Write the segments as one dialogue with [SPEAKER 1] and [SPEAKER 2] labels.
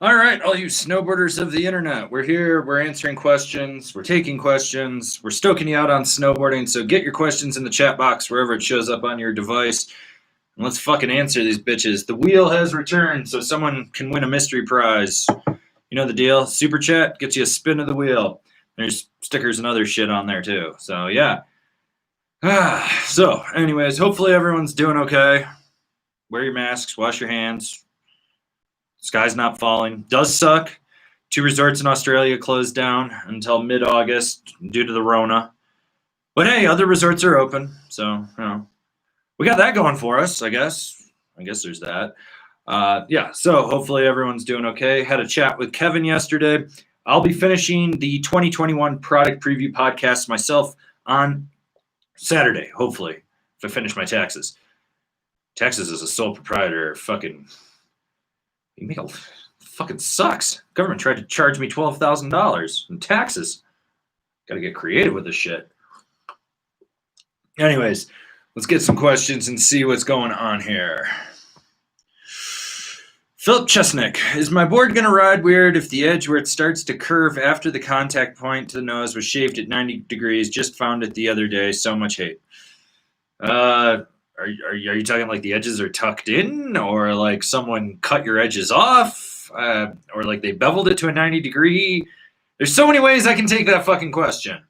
[SPEAKER 1] All right, all you snowboarders of the internet, we're here, we're answering questions, we're taking questions, we're stoking you out on snowboarding, so get your questions in the chat box wherever it shows up on your device, and let's fucking answer these bitches. The wheel has returned, so someone can win a mystery prize. You know the deal, Super Chat gets you a spin of the wheel. There's stickers and other shit on there too, so yeah. So, anyways, hopefully everyone's doing okay. Wear your masks, wash your hands. Sky's not falling. Does suck. 2 resorts in Australia closed down until mid-August due to the Rona. But hey, other resorts are open, so you know we got that going for us. I guess there's that. Yeah. So hopefully everyone's doing okay. Had a chat with Kevin yesterday. I'll be finishing the 2021 product preview podcast myself on Saturday. Hopefully, if I finish my taxes. Taxes as a sole proprietor, fucking. You make a fucking sucks. Government tried to charge me $12,000 in taxes. Got to get creative with this shit. Anyways, let's get some questions and see what's going on here. Philip Chesnick, is my board going to ride weird if the edge where it starts to curve after the contact point to the nose was shaved at 90 degrees? Just found it the other day. So much hate. Are you talking like the edges are tucked in, or like someone cut your edges off, or like they beveled it to a 90 degree? There's so many ways I can take that fucking question.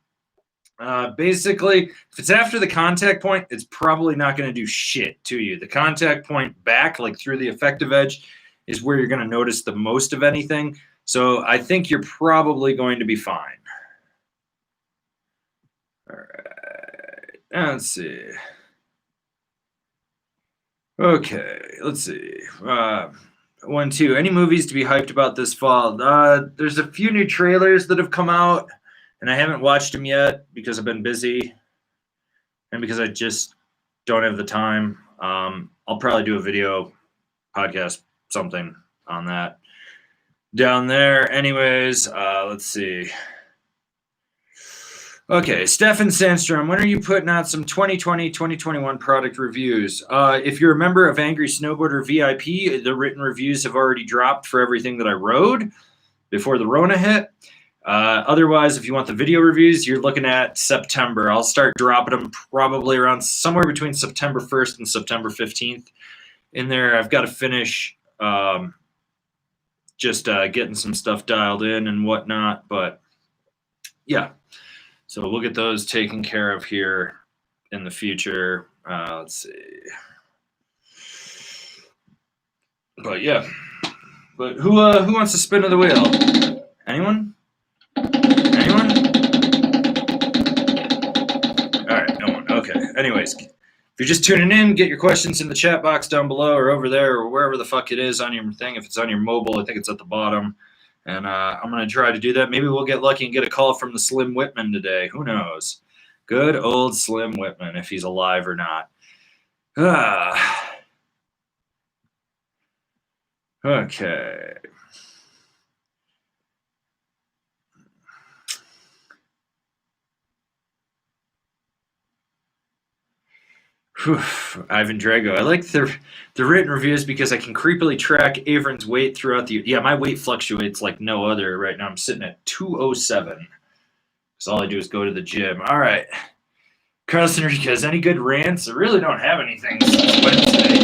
[SPEAKER 1] Basically, if it's after the contact point, it's probably not going to do shit to you. The contact point back, like through the effective edge, is where you're going to notice the most of anything. So I think you're probably going to be fine. All right, let's see. Okay, let's see. 1, 2. Any movies to be hyped about this fall? There's a few new trailers that have come out, and I haven't watched them yet because I've been busy and because I just don't have the time. I'll probably do a video podcast, something on that down there. Anyways, let's see. Okay, Stefan Sandstrom, when are you putting out some 2020, 2021 product reviews? If you're a member of Angry Snowboarder VIP, the written reviews have already dropped for everything that I rode before the Rona hit. Otherwise, if you want the video reviews, you're looking at September. I'll start dropping them probably around somewhere between September 1st and September 15th. In there, I've got to finish just getting some stuff dialed in and whatnot. But yeah. So we'll get those taken care of here in the future. Let's see. But yeah. But who wants to spin of the wheel? Anyone? Anyone? All right, no one. Okay. Anyways, if you're just tuning in, get your questions in the chat box down below or over there or wherever the fuck it is on your thing. If it's on your mobile, I think it's at the bottom. And I'm going to try to do that. Maybe we'll get lucky and get a call from the Slim Whitman today. Who knows? Good old Slim Whitman, if he's alive or not. Okay. Whew. Ivan Drago. I like the written reviews because I can creepily track Avran's weight throughout the... Yeah, my weight fluctuates like no other. Right now I'm sitting at 207. Because all I do is go to the gym. All right. Carlos Enriquez, any good rants? I really don't have anything since Wednesday.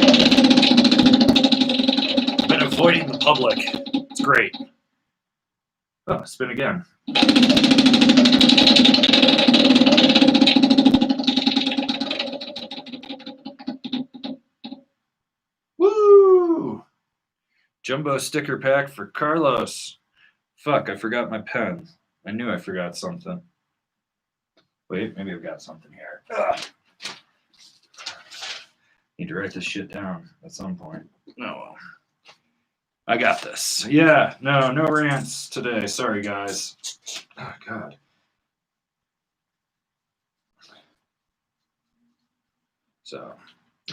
[SPEAKER 1] I've been avoiding the public. It's great. Oh, spin again. Woo! Jumbo sticker pack for Carlos. Fuck, I forgot my pen. I knew I forgot something. Wait, maybe I've got something here. Ugh. Need to write this shit down at some point. Oh, well. I got this. Yeah, no rants today. Sorry, guys. Oh, God. So,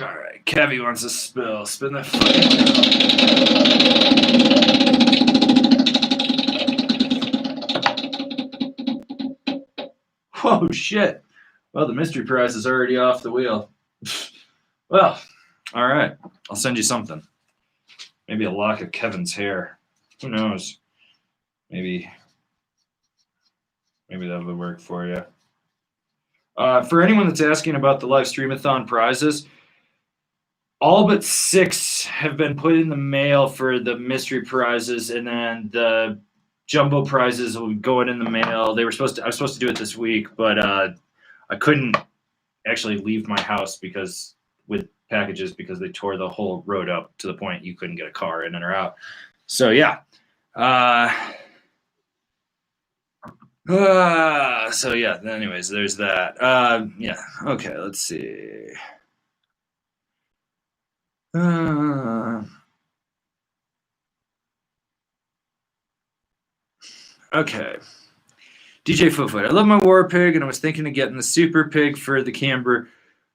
[SPEAKER 1] all right. Kevy wants to spill. Spin that fucking wheel. Whoa, shit. Well, the mystery prize is already off the wheel. Well, all right. I'll send you something. Maybe a lock of Kevin's hair. Who knows? Maybe that would work for you. For anyone that's asking about the live streamathon prizes, all but 6 have been put in the mail for the mystery prizes, and then the jumbo prizes will go in the mail. I was supposed to do it this week, but I couldn't actually leave my house with packages because they tore the whole road up to the point you couldn't get a car in and or out. So yeah. So yeah, anyways, there's that. Yeah. Okay, let's see. Okay. DJ Footfoot, I love my War Pig, and I was thinking of getting the Super Pig for the camber,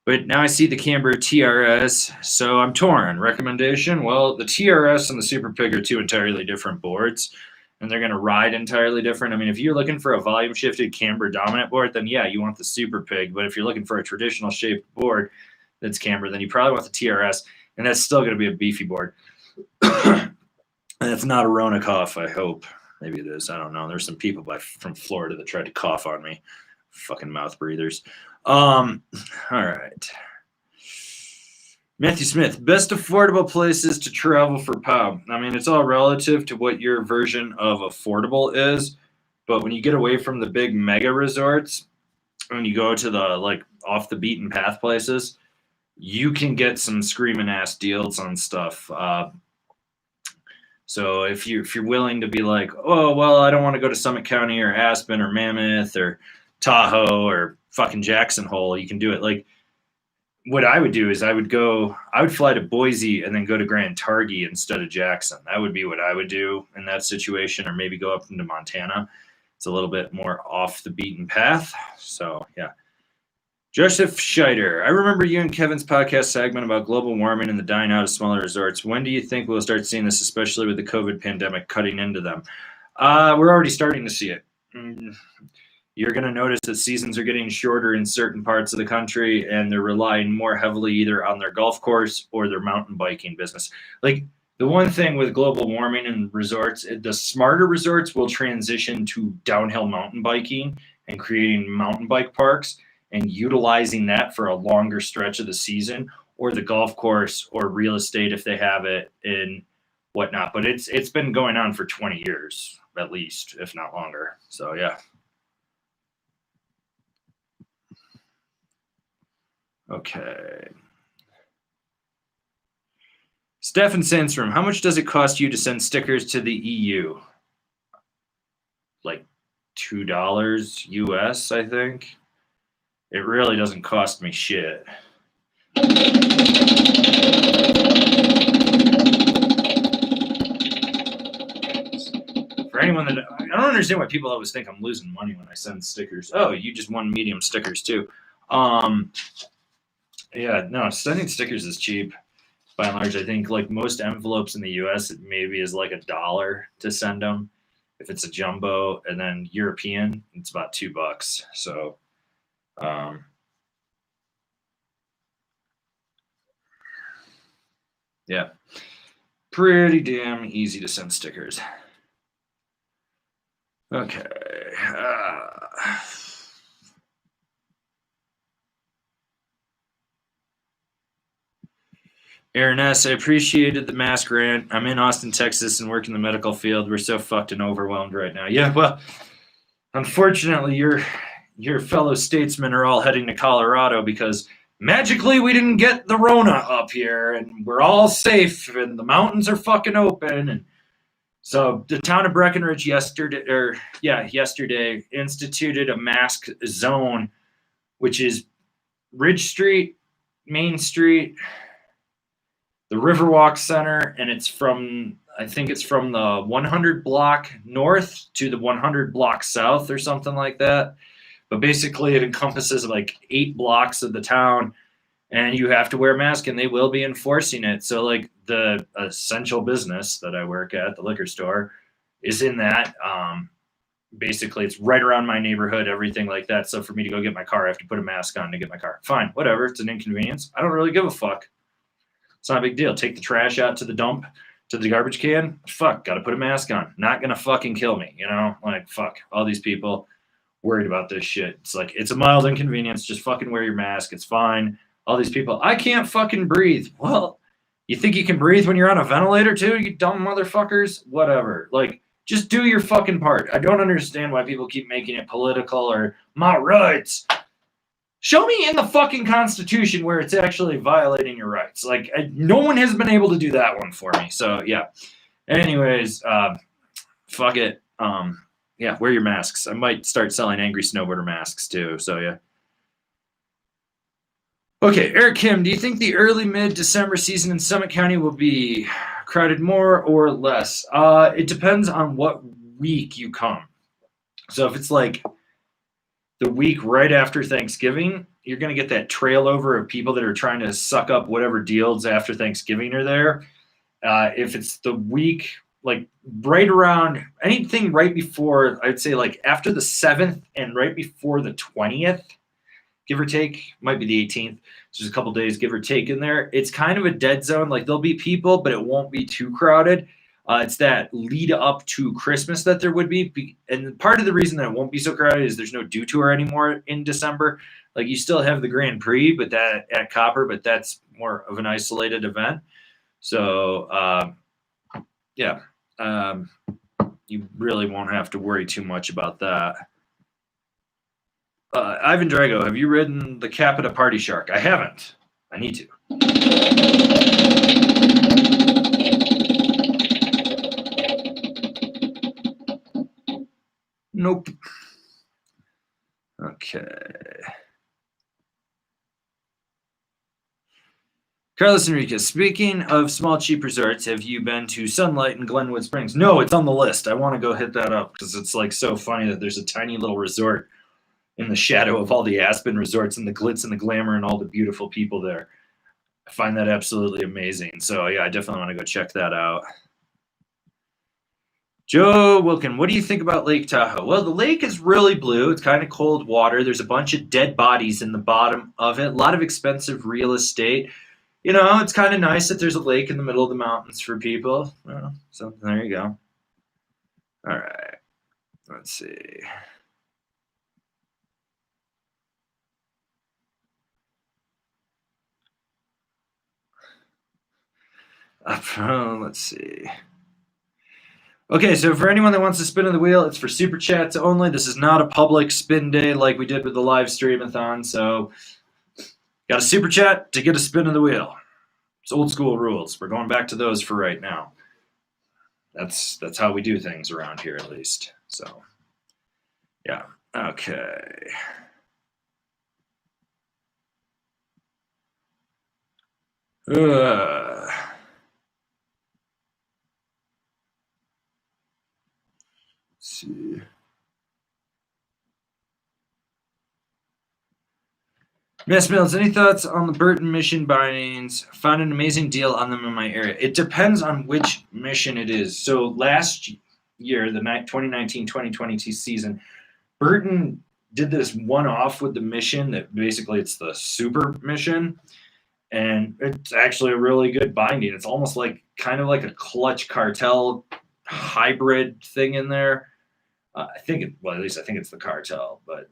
[SPEAKER 1] but now I see the camber TRS, so I'm torn. Recommendation? Well, the TRS and the Super Pig are 2 entirely different boards, and they're going to ride entirely different. I mean, if you're looking for a volume shifted camber dominant board, then yeah, you want the Super Pig, but if you're looking for a traditional shaped board that's camber, then you probably want the TRS, and that's still going to be a beefy board. And it's not a Rona cough, I hope. Maybe it is. I don't know. There's some people from Florida that tried to cough on me. Fucking mouth breathers. All right. Matthew Smith, best affordable places to travel for POW. I mean, it's all relative to what your version of affordable is. But when you get away from the big mega resorts, when you go to the off the beaten path places, you can get some screaming ass deals on stuff. So if you're willing to be like, oh, well, I don't want to go to Summit County or Aspen or Mammoth or Tahoe or fucking Jackson Hole, you can do it. Like, what I would do is I would fly to Boise and then go to Grand Targhee instead of Jackson. That would be what I would do in that situation, or maybe go up into Montana. It's a little bit more off the beaten path. So, yeah. Joseph Scheider, I remember you and Kevin's podcast segment about global warming and the dying out of smaller resorts. When do you think we'll start seeing this, especially with the COVID pandemic cutting into them? We're already starting to see it. You're going to notice that seasons are getting shorter in certain parts of the country, and they're relying more heavily either on their golf course or their mountain biking business. Like, the one thing with global warming and resorts, the smarter resorts will transition to downhill mountain biking and creating mountain bike parks and utilizing that for a longer stretch of the season, or the golf course or real estate if they have it and whatnot. But it's been going on for 20 years at least, if not longer. So yeah. Okay. Stefan Sandstrom, how much does it cost you to send stickers to the EU? Like $2 US, I think. It really doesn't cost me shit. For anyone that I don't understand why people always think I'm losing money when I send stickers. Oh, you just won medium stickers too. Yeah, no, sending stickers is cheap by and large. I think like most envelopes in the US, it maybe is like $1 to send them if it's a jumbo, and then European, it's about $2. So, yeah, pretty damn easy to send stickers. Okay. Aaron S., I appreciated the mask rant. I'm in Austin, Texas, and work in the medical field. We're so fucked and overwhelmed right now. Yeah, well, unfortunately, your fellow statesmen are all heading to Colorado because magically we didn't get the Rona up here, and we're all safe, and the mountains are fucking open. And so the town of Breckenridge yesterday instituted a mask zone, which is Ridge Street, Main Street, the Riverwalk Center, and I think it's from the 100 block north to the 100 block south or something like that. But basically it encompasses like 8 blocks of the town, and you have to wear a mask, and they will be enforcing it. So like the essential business that I work at, the liquor store, is in that. Basically it's right around my neighborhood, everything like that. So for me to go get my car, I have to put a mask on to get my car. Fine, whatever. It's an inconvenience. I don't really give a fuck. It's not a big deal. Take the trash out to the dump. to the garbage can, fuck, gotta put a mask on. Not gonna fucking kill me, you know? Like, fuck, all these people worried about this shit. It's like, it's a mild inconvenience. Just fucking wear your mask. It's fine. All these people, I can't fucking breathe. Well, you think you can breathe when you're on a ventilator too, you dumb motherfuckers? Whatever. Like, just do your fucking part. I don't understand why people keep making it political or my rights. Show me in the fucking Constitution where it's actually violating your rights. Like, no one has been able to do that one for me. So, yeah. Anyways, fuck it. Yeah, wear your masks. I might start selling angry snowboarder masks too. So, yeah. Okay, Eric Kim, do you think the early mid-December season in Summit County will be crowded more or less? It depends on what week you come. So if it's like the week right after Thanksgiving, you're going to get that trail over of people that are trying to suck up whatever deals after Thanksgiving are there. If it's the week, like right around anything right before, I'd say like after the 7th and right before the 20th, give or take, might be the 18th. So just a couple days, give or take in there. It's kind of a dead zone. Like there'll be people, but it won't be too crowded. It's that lead up to Christmas that there would be. And part of the reason that it won't be so crowded is there's no Dew Tour anymore in December. Like you still have the Grand Prix, but that at Copper, but that's more of an isolated event. So, yeah, you really won't have to worry too much about that. Ivan Drago, have you ridden the Capita Party Shark? I haven't. I need to. Nope. Okay. Carlos Enriquez, speaking of small, cheap resorts, have you been to Sunlight in Glenwood Springs? No, it's on the list. I want to go hit that up because it's like so funny that there's a tiny little resort in the shadow of all the Aspen resorts and the glitz and the glamour and all the beautiful people there. I find that absolutely amazing. So, yeah, I definitely want to go check that out. Joe Wilkin, what do you think about Lake Tahoe? Well, the lake is really blue. It's kind of cold water. There's a bunch of dead bodies in the bottom of it. A lot of expensive real estate. You know, it's kind of nice that there's a lake in the middle of the mountains for people. Well, so there you go. All right. Let's see. Let's see. Okay, so for anyone that wants to spin of the wheel, it's for super chats only. This is not a public spin day like we did with the live stream-a-thon. So, got a super chat to get a spin of the wheel. It's old school rules. We're going back to those for right now. That's how we do things around here, at least. So, yeah. Okay. Let's see. Miss Mills, any thoughts on the Burton mission bindings? Found an amazing deal on them in my area. It depends on which mission it is. So last year, the 2019-2020 season, Burton did this one-off with the mission that basically it's the super mission. And it's actually a really good binding. It's almost like kind of like a Clutch Cartel hybrid thing in there. At least I think it's the Cartel, but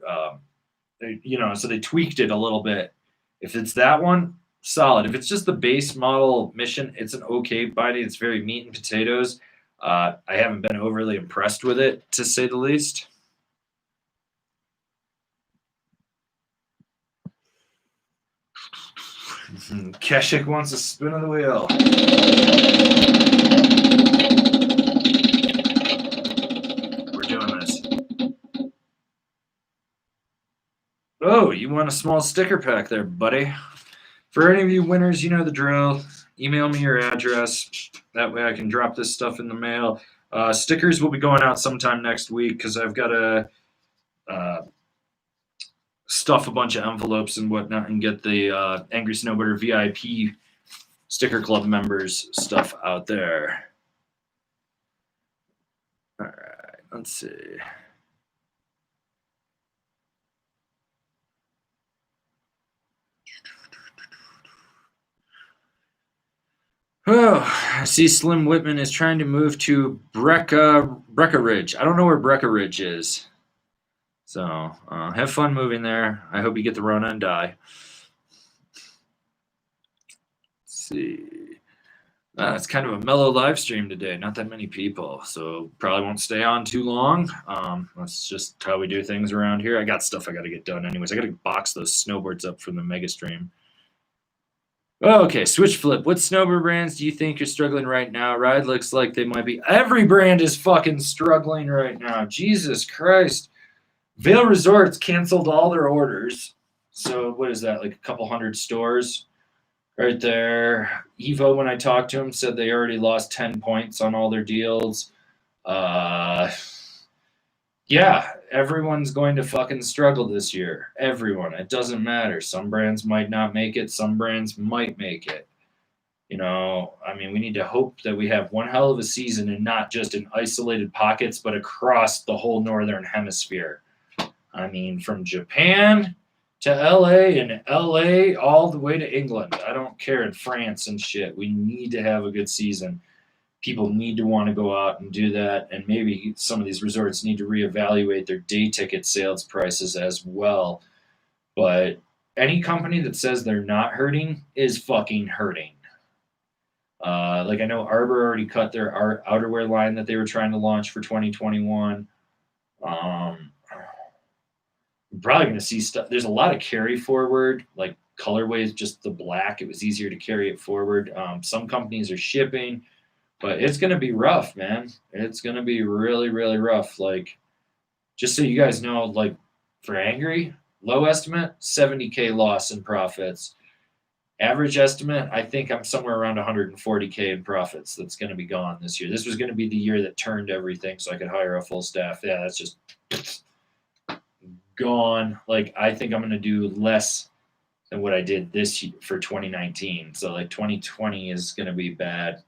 [SPEAKER 1] so they tweaked it a little bit. If it's that one, solid. If it's just the base model mission, it's an okay binding. It's very meat and potatoes. I haven't been overly impressed with it, to say the least. Keshik wants a spin of the wheel. We're doing this. Oh, you want a small sticker pack there, buddy. For any of you winners, you know the drill. Email me your address. That way I can drop this stuff in the mail. Stickers will be going out sometime next week because I've got to stuff a bunch of envelopes and whatnot and get the Angry Snowboarder VIP Sticker Club members stuff out there. All right, let's see. Oh, I see Slim Whitman is trying to move to Breckenridge. I don't know where Breckenridge is. So have fun moving there. I hope you get the Rona and die. Let's see. It's kind of a mellow live stream today. Not that many people, so probably won't stay on too long. That's just how we do things around here. I got stuff I got to get done anyways. I got to box those snowboards up from the mega stream. Oh, okay, Switch Flip. What snowboard brands do you think are struggling right now? Ride looks like they might be. Every brand is fucking struggling right now. Jesus Christ. Vail Resorts canceled all their orders. So what is that, like a couple hundred stores? Right there. Evo, when I talked to him, said they already lost 10 points on all their deals. Yeah, everyone's going to fucking struggle this year. Everyone. It doesn't matter. Some brands might not make it. Some brands might make it. You know, I mean, we need to hope that we have one hell of a season and not just in isolated pockets, but across the whole northern hemisphere. I mean, from Japan to LA and LA all the way to England. I don't care, in France and shit. We need to have a good season. People need to want to go out and do that, and maybe some of these resorts need to reevaluate their day ticket sales prices as well. But any company that says they're not hurting is fucking hurting. Like I know Arbor already cut their outerwear line that they were trying to launch for 2021. We're probably going to see stuff. There's a lot of carry forward, like colorways, just the black. It was easier to carry it forward. Some companies are shipping, but it's going to be rough, man. It's going to be really, really rough. Like, just so you guys know, like for Angry, low estimate, 70K loss in profits. Average estimate, I think I'm somewhere around 140K in profits. That's going to be gone this year. This was going to be the year that turned everything so I could hire a full staff. Yeah, that's just gone. Like, I think I'm going to do less than what I did this year for 2019. So like 2020 is going to be bad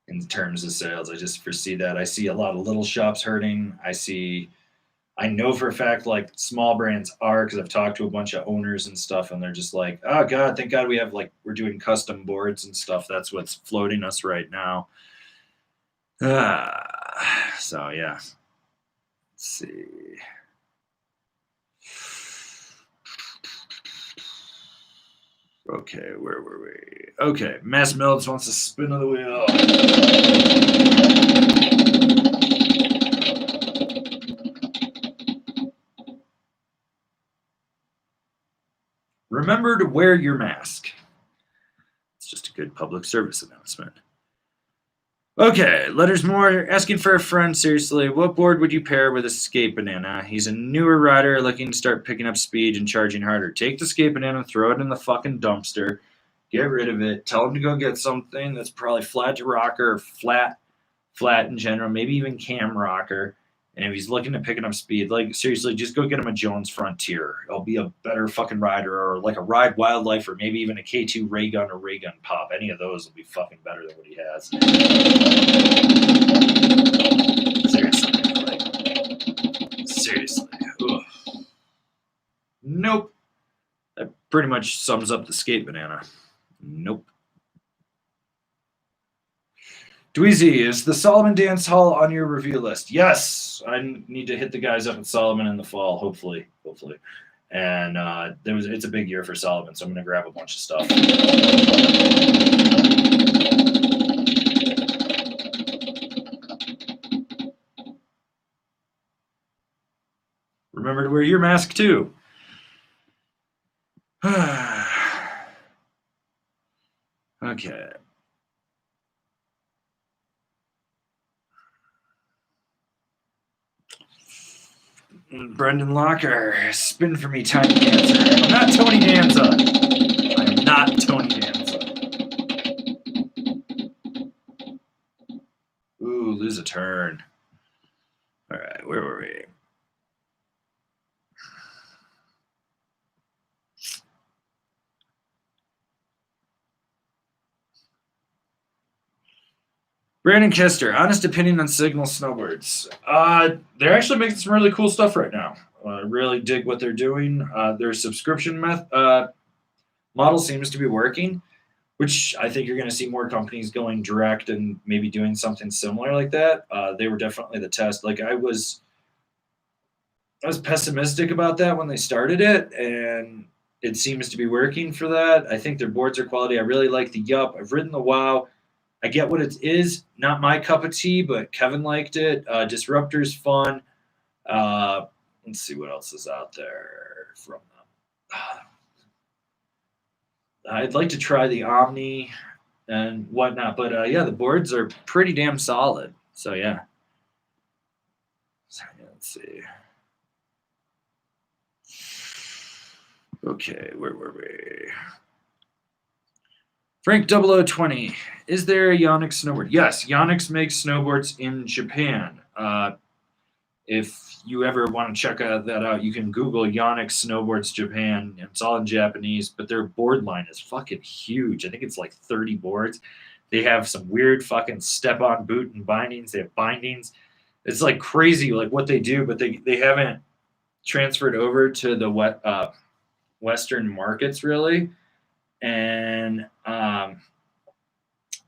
[SPEAKER 1] in terms of sales. I just foresee that. I see a lot of little shops hurting. I know for a fact, like small brands are, because I've talked to a bunch of owners and stuff, and they're just like, oh God, thank God we have we're doing custom boards and stuff. That's what's floating us right now. So yeah. Let's see. Okay, where were we? Okay, Mass Melds wants to spin of the wheel. Remember to wear your mask. It's just a good public service announcement. Okay, letters more. Asking for a friend, seriously. What board would you pair with a Skate Banana? He's a newer rider looking to start picking up speed and charging harder. Take the Skate Banana, throw it in the fucking dumpster, get rid of it, tell him to go get something that's probably flat to rocker or flat in general, maybe even cam rocker. And if he's looking to picking up speed, like seriously, just go get him a Jones Frontier. It'll be a better fucking rider, or like a Ride Wildlife, or maybe even a K2 Ray Gun or Ray Gun Pop. Any of those will be fucking better than what he has. Seriously. Ugh. Nope. That pretty much sums up the Skate Banana. Nope. Dweezy, is the Solomon Dance Hall on your review list? Yes, I need to hit the guys up at Solomon in the fall, hopefully. And it's a big year for Solomon, so I'm going to grab a bunch of stuff. Remember to wear your mask too. Okay. Brendan Locker, spin for me, Tiny Dancer. I'm not Tony Danza. I'm not Tony Danza. Ooh, lose a turn. All right, where were we? Brandon Kester, honest opinion on Signal snowboards. They're actually making some really cool stuff right now. I really dig what they're doing. Their subscription model seems to be working. which I think you're going to see more companies going direct and maybe doing something similar like that. They were definitely the test. Like I was pessimistic about that when they started it, and it seems to be working for that. I think their boards are quality. I really like the Yup. I've ridden the Wow. I get what it is. Not my cup of tea, but Kevin liked it. Disruptor's fun. Uh, let's see what else is out there from them. I'd like to try the Omni and whatnot, but yeah, the boards are pretty damn solid. So yeah. So, yeah, let's see. Okay, where were we? Frank 0020. Is there a Yonex snowboard? Yes, Yonex makes snowboards in Japan. If you ever want to check that out, you can Google Yonex Snowboards Japan. It's all in Japanese, but their board line is fucking huge. I think it's like 30 boards. They have some weird fucking step-on boot and bindings. They have bindings. It's like crazy, like what they do, but they haven't transferred over to the Western markets really, and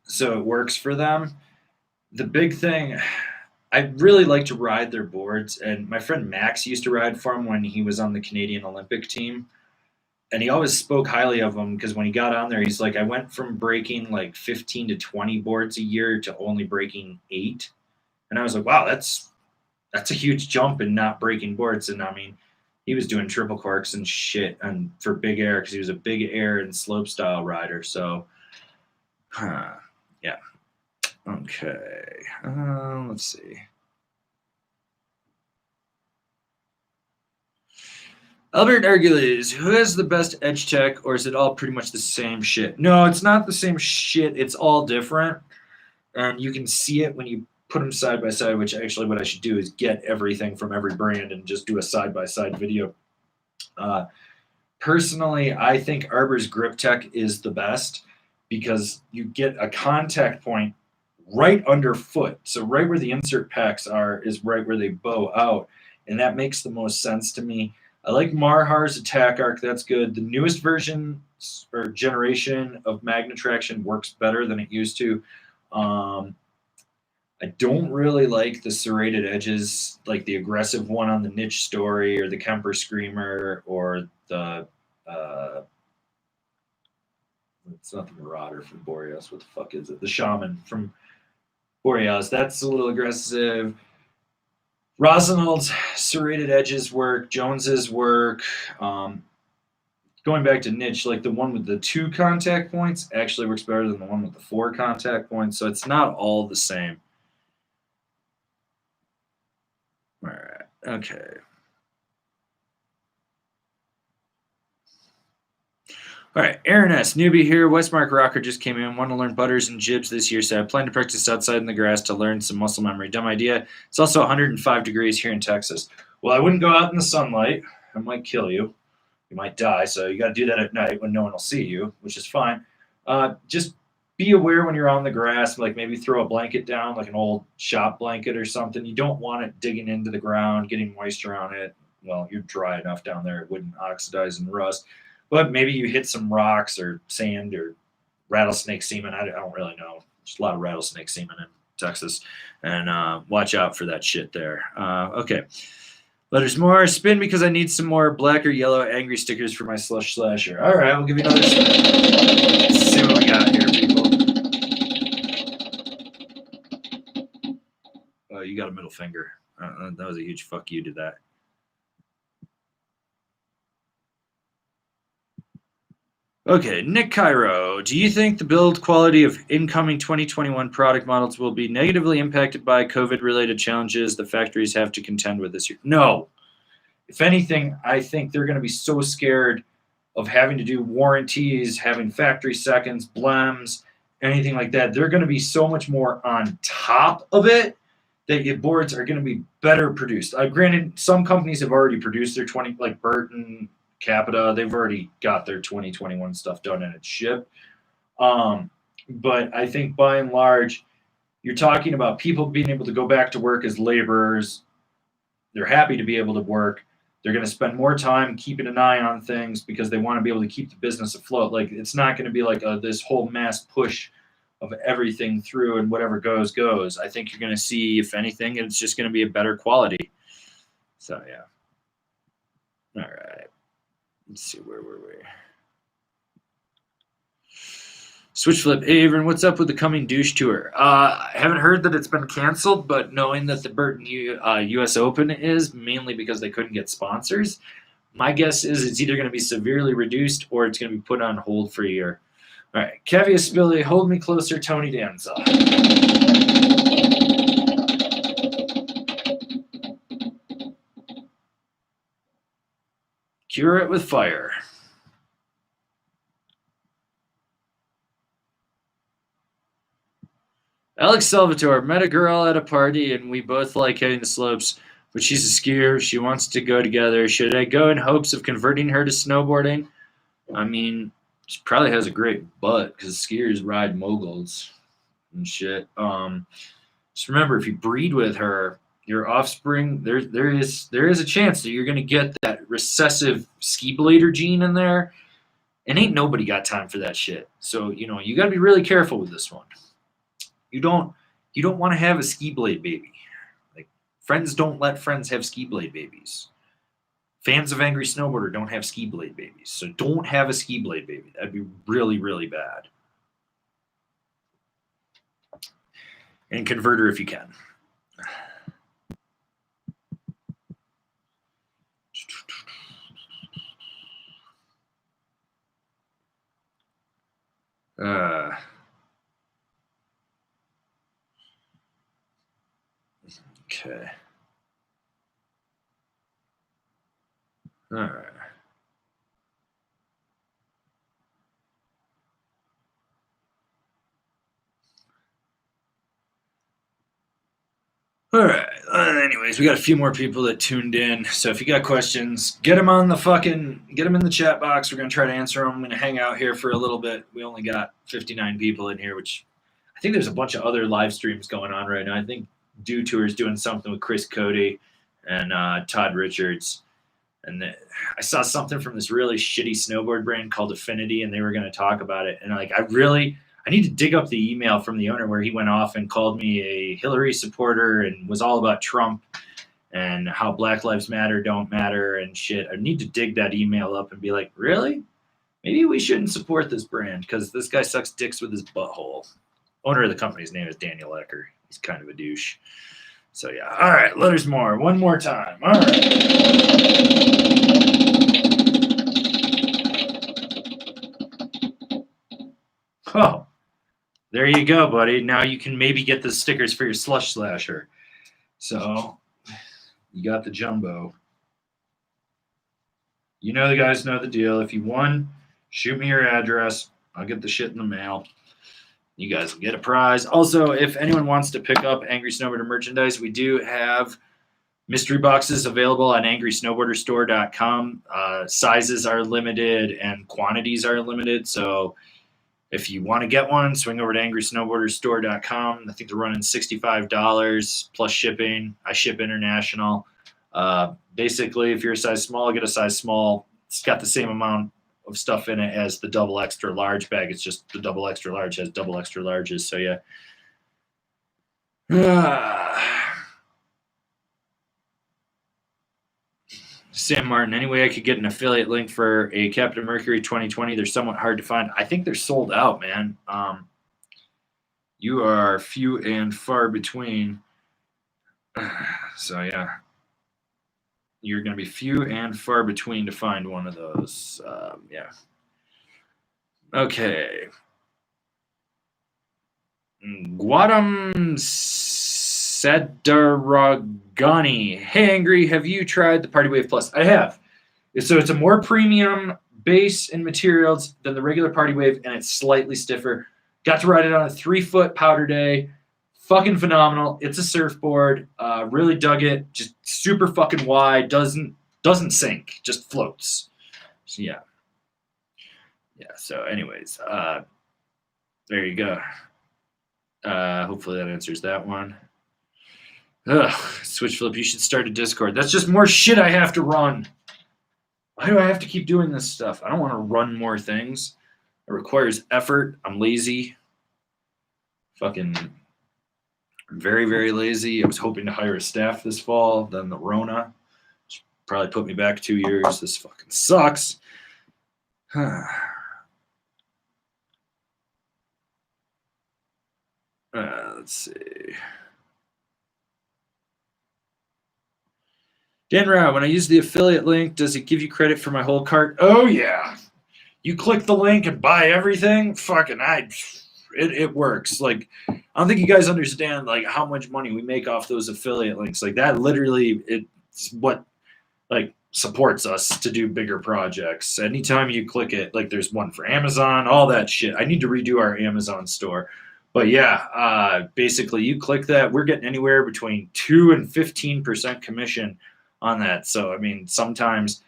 [SPEAKER 1] so it works for them. The big thing, I really like to ride their boards, and my friend Max used to ride for them when he was on the Canadian Olympic team, and he always spoke highly of them because when he got on there, he's like, I went from breaking like 15 to 20 boards a year to only breaking 8, and I was like, wow, that's a huge jump in not breaking boards. And I mean, he was doing triple corks and shit and for big air because he was a big air and slope style rider. So, yeah. Okay. Let's see. Albert Hercules, who has the best edge tech, or is it all pretty much the same shit? No, it's not the same shit. It's all different. And you can see it when you put them side by side, which actually what I should do is get everything from every brand and just do a side by side video. Personally, I think Arbor's grip tech is the best because you get a contact point right underfoot. So right where the insert packs are is right where they bow out. And that makes the most sense to me. I like Marhar's attack arc. That's good. The newest version or generation of Magna Traction works better than it used to. I don't really like the serrated edges, like the aggressive one on the Niche Story or the Kemper Screamer or the it's not the Marauder from Boreas. What the fuck is it? The Shaman from Boreas. That's a little aggressive. Rosinald's serrated edges work. Jones's work. Going back to Niche, like the one with the 2 contact points actually works better than the one with the 4 contact points. So it's not all the same. All right. Okay. All right, Aaron S. Newbie here. Westmark Rocker just came in. Want to learn butters and jibs this year, so I plan to practice outside in the grass to learn some muscle memory. Dumb idea. It's also 105 degrees here in Texas. Well, I wouldn't go out in the sunlight. It might kill you. You might die, so you got to do that at night when no one will see you, which is fine. Just be aware when you're on the grass, like maybe throw a blanket down, like an old shop blanket or something. You don't want it digging into the ground, getting moisture on it. Well, you're dry enough down there, it wouldn't oxidize and rust. But maybe you hit some rocks or sand or rattlesnake semen. I don't really know. There's a lot of rattlesnake semen in Texas. And watch out for that shit there. Okay. Letters more. Spin because I need some more black or yellow angry stickers for my slush slasher. All right, we'll give you another spin. Let's see what we got here, people. Oh, you got a middle finger. That was a huge fuck you to that. Okay, Nick Cairo, do you think the build quality of incoming 2021 product models will be negatively impacted by COVID-related challenges the factories have to contend with this year? No. If anything, I think they're going to be so scared of having to do warranties, having factory seconds, blems, anything like that. They're going to be so much more on top of it that your boards are going to be better produced. Granted, some companies have already produced their 20, like Burton, Capita, they've already got their 2021 stuff done and it's shipped. But I think by and large, you're talking about people being able to go back to work as laborers. They're happy to be able to work. They're going to spend more time keeping an eye on things because they want to be able to keep the business afloat. Like, it's not going to be like this whole mass push of everything through and whatever goes, goes. I think you're going to see, if anything, it's just going to be a better quality. So, yeah. All right. Let's see, where were we? Switch Flip, hey Avran, what's up with the coming douche tour? I haven't heard that it's been canceled, but knowing that the Burton U.S. Open is, mainly because they couldn't get sponsors, my guess is it's either going to be severely reduced or it's going to be put on hold for a year. All right, Kevia Spilly, hold me closer, Tony Danza. Cure it with fire. Alex Salvatore, met a girl at a party and we both like hitting the slopes, but she's a skier. She wants to go together. Should I go in hopes of converting her to snowboarding? I mean, she probably has a great butt because skiers ride moguls and shit. Just remember, if you breed with her, your offspring, there is a chance that you're going to get that recessive ski blader gene in there, and ain't nobody got time for that shit. So you got to be really careful with this one. You don't want to have a ski blade baby. Like, friends don't let friends have ski blade babies. Fans of Angry Snowboarder don't have ski blade babies. So don't have a ski blade baby. That'd be really, really bad. And convert her if you can. Okay. All right. All right. Anyways, we got a few more people that tuned in. So if you got questions, get them in the chat box. We're gonna try to answer them. I'm gonna hang out here for a little bit. We only got 59 people in here, which I think there's a bunch of other live streams going on right now. I think Do Tour is doing something with Chris Cody and Todd Richards. And I saw something from this really shitty snowboard brand called Affinity, and they were going to talk about it. And like, I need to dig up the email from the owner where he went off and called me a Hillary supporter and was all about Trump and how Black Lives Matter don't matter and shit. I need to dig that email up and be like, really? Maybe we shouldn't support this brand because this guy sucks dicks with his butthole. Owner of the company's name is Daniel Ecker. He's kind of a douche. So yeah. All right, letters more. One more time. All right. Oh, there you go, buddy. Now you can maybe get the stickers for your slush slasher. So you got the jumbo. You know the guys know the deal. If you won, shoot me your address. I'll get the shit in the mail. You guys will get a prize. Also, if anyone wants to pick up Angry Snowboarder merchandise, we do have mystery boxes available on angrysnowboarderstore.com. Sizes are limited and quantities are limited. So if you want to get one, swing over to angrysnowboarderstore.com. I think they're running $65 plus shipping. I ship international. Basically, if you're a size small, get a size small. It's got the same amount of stuff in it as the double extra large bag. It's just the double extra large has double extra larges. So yeah. Sam Martin, any way I could get an affiliate link for a Captain Mercury 2020? They're somewhat hard to find. I think they're sold out, man. You are few and far between. So yeah. You're going to be few and far between to find one of those. Yeah. Okay. Guadam Sadaragani. Hey, Angry, have you tried the Party Wave Plus? I have. So it's a more premium base and materials than the regular Party Wave, and it's slightly stiffer. Got to ride it on a 3-foot powder day. Fucking phenomenal. It's a surfboard. Really dug it. Just super fucking wide. Doesn't sink. Just floats. So yeah. Yeah. So anyways, there you go. Hopefully that answers that one. Ugh, Switch Flip, you should start a Discord. That's just more shit I have to run. Why do I have to keep doing this stuff? I don't want to run more things. It requires effort. I'm lazy. Fucking very, very lazy. I was hoping to hire a staff this fall. Then the Rona, which probably put me back 2 years. This fucking sucks. Let's see. Dan Rao, when I use the affiliate link, does it give you credit for my whole cart? Oh, yeah. You click the link and buy everything? Fucking, it works. Like, I don't think you guys understand, like, how much money we make off those affiliate links. Like, that literally, it's what, like, supports us to do bigger projects. Anytime you click it, like, there's one for Amazon, all that shit. I need to redo our Amazon store. But yeah, basically, you click that, we're getting anywhere between 2 and 15% commission on that. So, I mean, sometimes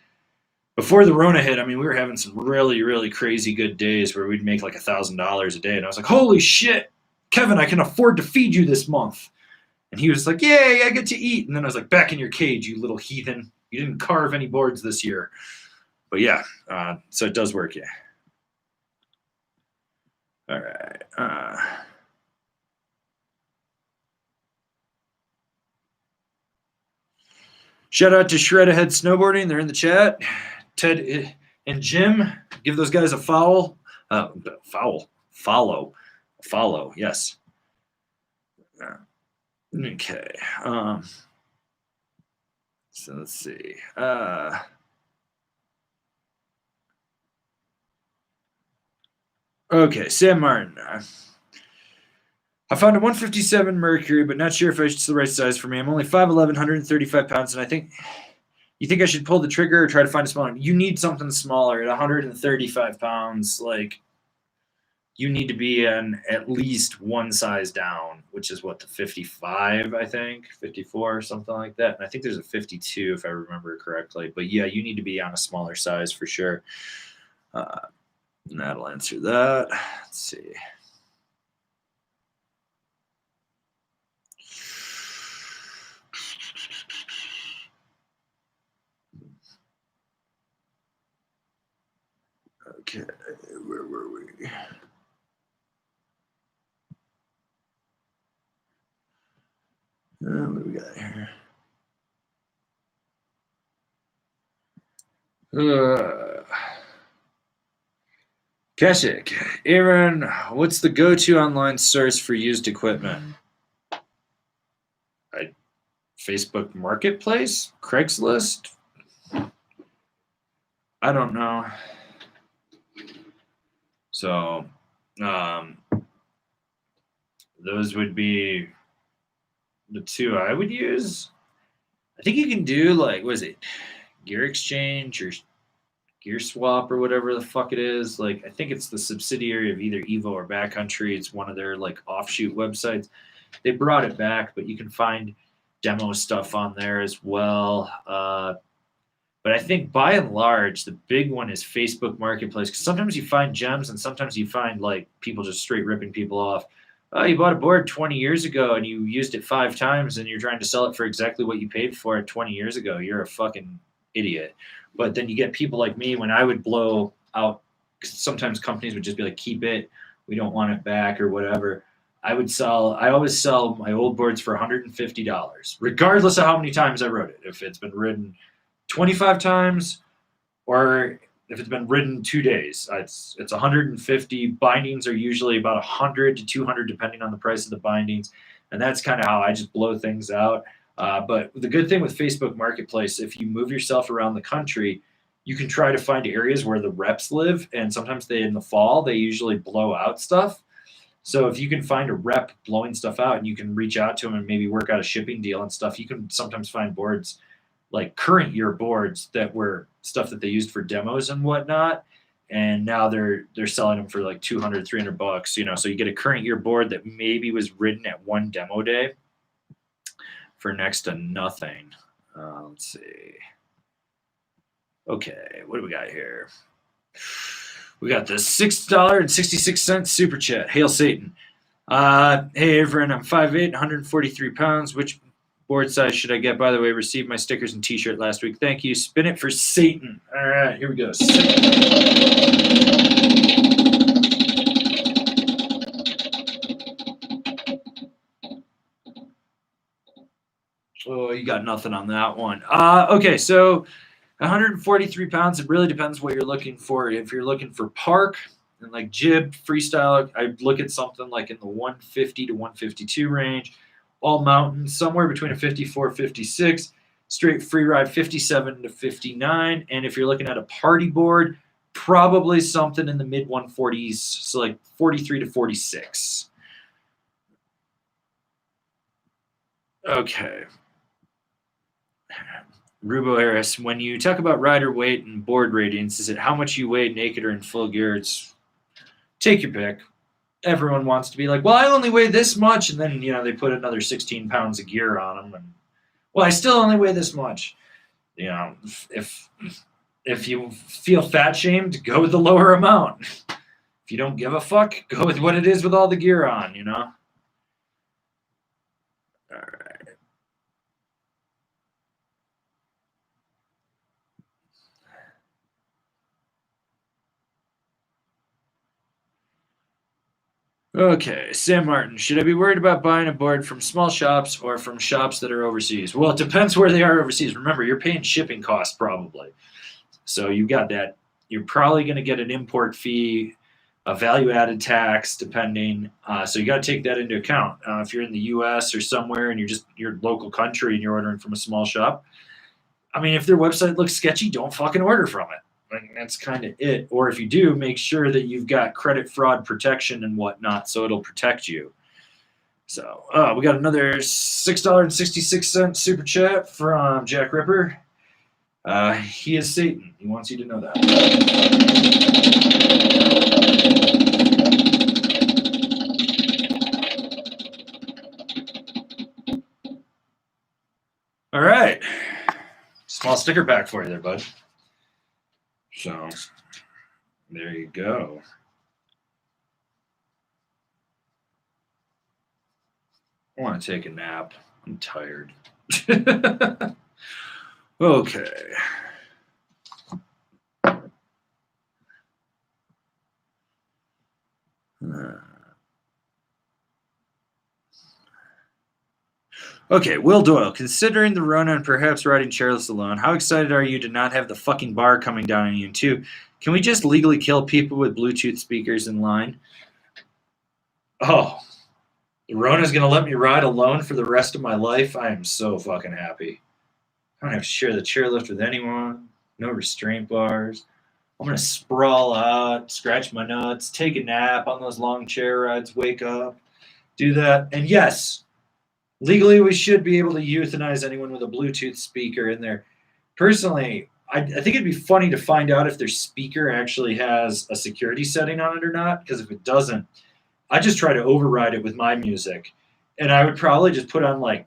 [SPEAKER 1] before the Rona hit, I mean, we were having some really, really crazy good days where we'd make like $1,000 a day. And I was like, holy shit, Kevin, I can afford to feed you this month. And he was like, yay, I get to eat. And then I was like, back in your cage, you little heathen. You didn't carve any boards this year. But yeah, so it does work, yeah. All right. Shout out to Shred Ahead Snowboarding. They're in the chat. Ted and Jim, give those guys a follow. Follow. Yes. Okay. So let's see. Okay, Sam Martin. I found a 157 Mercury, but not sure if it's the right size for me. I'm only 5'11", 135 pounds, and I think you think I should pull the trigger or try to find a smaller. You need something smaller at 135 pounds. Like, you need to be in at least one size down, which is what, the 55, I think, 54, something like that. And I think there's a 52 if I remember correctly. But yeah, you need to be on a smaller size for sure. And that'll answer that. Let's see. Okay, where were we? What do we got here? Kashik, Avran, what's the go-to online source for used equipment? Facebook Marketplace? Craigslist? I don't know. So, those would be the two I would use. I think you can do, like, what is it? Gear Exchange or Gear Swap or whatever the fuck it is. Like, I think it's the subsidiary of either Evo or Backcountry. It's one of their, like, offshoot websites. They brought it back, but you can find demo stuff on there as well. But I think by and large, the big one is Facebook Marketplace, because sometimes you find gems and sometimes you find like people just straight ripping people off. Oh, you bought a board 20 years ago and you used it 5 times and you're trying to sell it for exactly what you paid for it 20 years ago. You're a fucking idiot. But then you get people like me when I would blow out, sometimes companies would just be like, keep it, we don't want it back or whatever. I always sell my old boards for $150, regardless of how many times I wrote it. If it's been ridden 25 times or if it's been ridden 2 days, it's 150. Bindings are usually about 100 to 200 depending on the price of the bindings, and that's kind of how I just blow things out. But the good thing with Facebook Marketplace, if you move yourself around the country, you can try to find areas where the reps live, and sometimes in the fall they usually blow out stuff. So if you can find a rep blowing stuff out and you can reach out to them and maybe work out a shipping deal and stuff, you can sometimes find boards, like current year boards, that were stuff that they used for demos and whatnot. And now they're selling them for like $200, $300, you know, so you get a current year board that maybe was ridden at one demo day for next to nothing. Let's see. Okay, what do we got here? We got the $6.66 super chat. Hail Satan. Hey, Avran, I'm 5'8", 143 pounds. Which board size should I get? By the way, received my stickers and t-shirt last week. Thank you. Spin it for Satan. All right, here we go. Oh, you got nothing on that one. Okay, so 143 pounds. It really depends what you're looking for. If you're looking for park and like jib, freestyle, I'd look at something like in the 150 to 152 range. All mountain, somewhere between a 54, 56. Straight free ride, 57 to 59. And if you're looking at a party board, probably something in the mid 140s, so like 43 to 46. Okay. Rubo Harris, when you talk about rider weight and board radiance, is it how much you weigh naked or in full gear? It's take your pick. Everyone wants to be like, well, I only weigh this much, and then they put another 16 pounds of gear on them, and well, I still only weigh this much. If you feel fat shamed, go with the lower amount. If you don't give a fuck, go with what it is with all the gear on. All right. Okay, Sam Martin. Should I be worried about buying a board from small shops or from shops that are overseas? Well, it depends where they are overseas. Remember, you're paying shipping costs probably. So you got that. You're probably going to get an import fee, a value-added tax, depending. So you got to take that into account. If you're in the U.S. or somewhere and you're just your local country and you're ordering from a small shop, I mean, if their website looks sketchy, don't fucking order from it. That's kind of it. Or if you do, make sure that you've got credit fraud protection and whatnot, so it'll protect you. So we got another $6.66 super chat from Jack Ripper. He is Satan. He wants you to know that. All right. Small sticker pack for you there, bud. So, there you go. I want to take a nap. I'm tired. Okay. Okay, Will Doyle, considering the Rona and perhaps riding chairless alone, how excited are you to not have the fucking bar coming down on you? And two, can we just legally kill people with Bluetooth speakers in line? Oh, the Rona's going to let me ride alone for the rest of my life? I am so fucking happy. I don't have to share the chairlift with anyone. No restraint bars. I'm going to sprawl out, scratch my nuts, take a nap on those long chair rides, wake up, do that. And yes, legally, we should be able to euthanize anyone with a Bluetooth speaker in there. Personally, I think it'd be funny to find out if their speaker actually has a security setting on it or not, because if it doesn't, I just try to override it with my music. And I would probably just put on like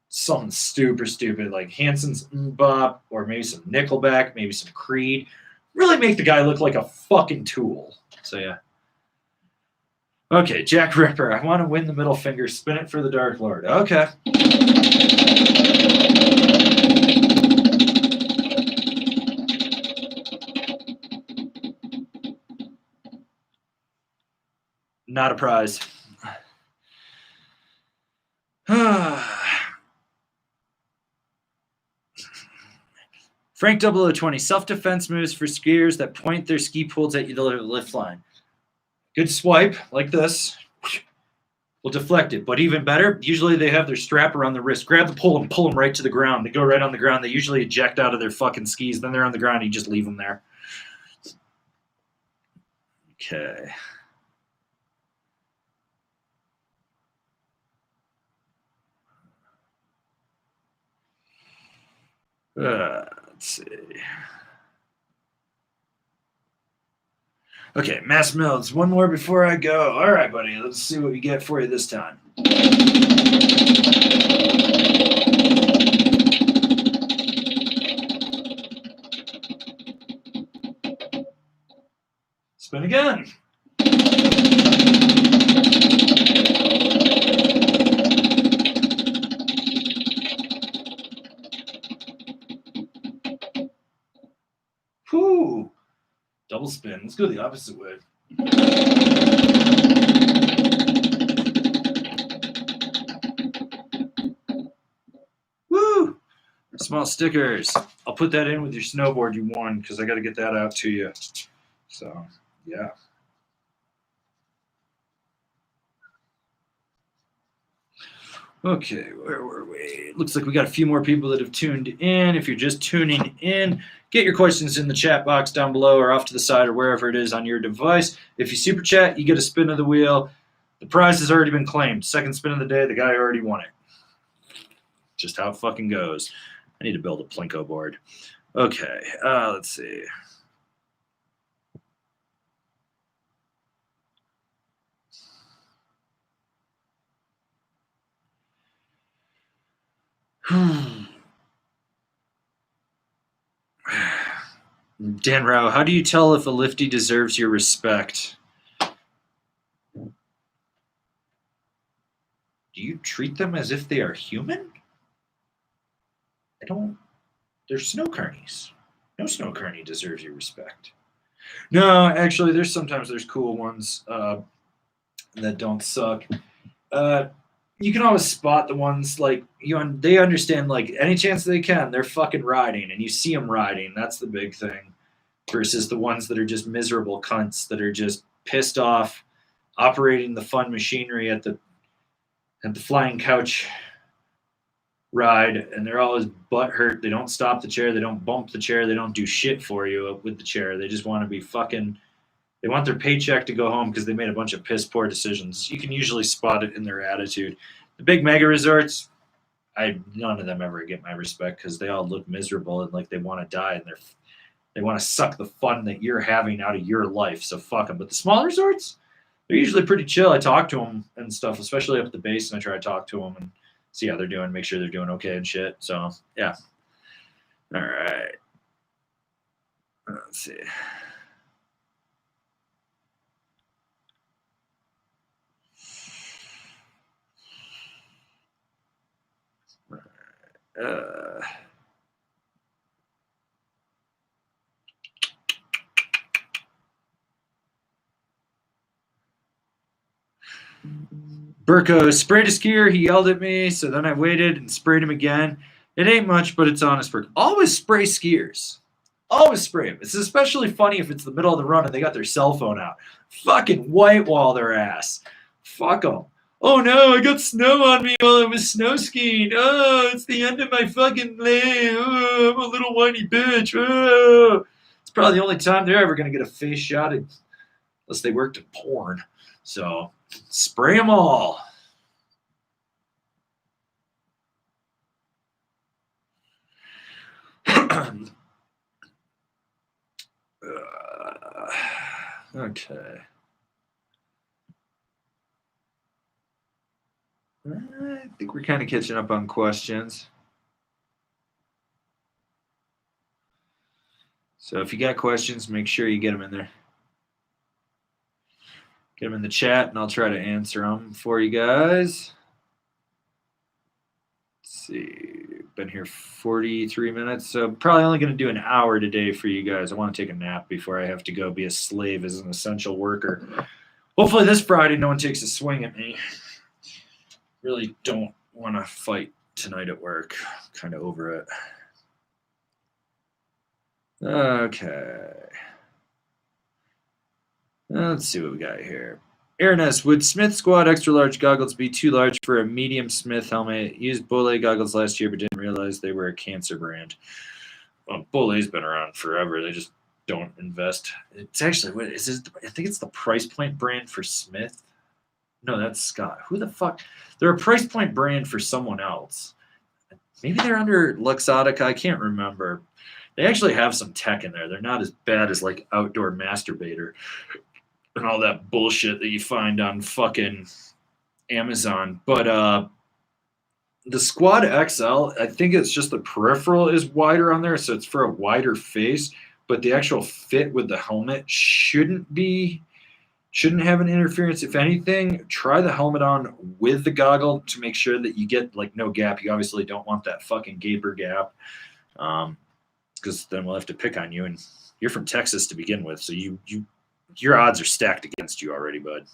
[SPEAKER 1] something super stupid, like Hanson's Mbop, or maybe some Nickelback, maybe some Creed. Really make the guy look like a fucking tool. So yeah. Okay, Jack Ripper. I want to win the middle finger. Spin it for the Dark Lord. Okay. Not a prize. Frank 0020. Self-defense moves for skiers that point their ski poles at you to the lift line. Good swipe, like this. Will deflect it. But even better, usually they have their strap around the wrist. Grab the pole and pull them right to the ground. They go right on the ground. They usually eject out of their fucking skis. Then they're on the ground and you just leave them there. Okay. Let's see. Okay, Mass Mills. One more before I go. All right, buddy. Let's see what we get for you this time. Spin again. spin. Let's go the opposite way. Woo! Small stickers. I'll put that in with your snowboard you won because I got to get that out to you. So, yeah. Okay, where were we? Looks like we got a few more people that have tuned in. If you're just tuning in, get your questions in the chat box down below or off to the side or wherever it is on your device. If you super chat, you get a spin of the wheel. The prize has already been claimed. Second spin of the day, the guy already won it. Just how it fucking goes. I need to build a Plinko board. Okay, let's see. Dan Rao, how do you tell if a lifty deserves your respect? Do you treat them as if they are human? I don't. They're snow carnies. No snow carny deserves your respect. No, actually, there's cool ones that don't suck. You can always spot the ones like they understand like any chance they can, they're fucking riding, and you see them riding. That's the big thing. Versus the ones that are just miserable cunts that are just pissed off, operating the fun machinery at the flying couch ride, and they're always butt hurt. They don't stop the chair, they don't bump the chair, they don't do shit for you with the chair. They just want to be fucking. They want their paycheck to go home because they made a bunch of piss poor decisions. You can usually spot it in their attitude. The big mega resorts, none of them ever get my respect because they all look miserable and like they want to die, and they want to suck the fun that you're having out of your life. So fuck them. But the small resorts, they're usually pretty chill. I talk to them and stuff, especially up at the base, and I try to talk to them and see how they're doing, make sure they're doing okay and shit. So yeah. All right. Let's see. Burko sprayed a skier. He yelled at me, so then I waited and sprayed him again. It ain't much, but it's honest work. Always spray skiers. Always spray them. It's especially funny if it's the middle of the run and they got their cell phone out. Fucking white wall their ass. Fuck them. Oh no, I got snow on me while I was snow skiing. Oh, it's the end of my fucking lane. Oh, I'm a little whiny bitch. Oh. It's probably the only time they're ever going to get a face shot unless they worked in porn. So spray them all. Okay. I think we're kind of catching up on questions. So if you got questions, make sure you get them in there. Get them in the chat, and I'll try to answer them for you guys. Let's see. Been here 43 minutes, so probably only going to do an hour today for you guys. I want to take a nap before I have to go be a slave as an essential worker. Hopefully this Friday no one takes a swing at me. Really don't want to fight tonight at work. Kind of over it. Okay. Let's see what we got here. Aaron S. Would Smith Squad extra large goggles be too large for a medium Smith helmet? Used Bolle goggles last year but didn't realize they were a cancer brand. Well, Bolle's been around forever. They just don't invest. It's actually, what is it? I think it's the price point brand for Smith. No, that's Scott. Who the fuck? They're a price point brand for someone else. Maybe they're under Luxottica. I can't remember. They actually have some tech in there. They're not as bad as like Outdoor Masturbator and all that bullshit that you find on fucking Amazon. But the Squad XL, I think it's just the peripheral is wider on there, so it's for a wider face. But the actual fit with the helmet shouldn't have an interference. If anything, try the helmet on with the goggle to make sure that you get like no gap. You obviously don't want that fucking gaper gap, because then we'll have to pick on you and You're from Texas to begin with, so your odds are stacked against you already, bud.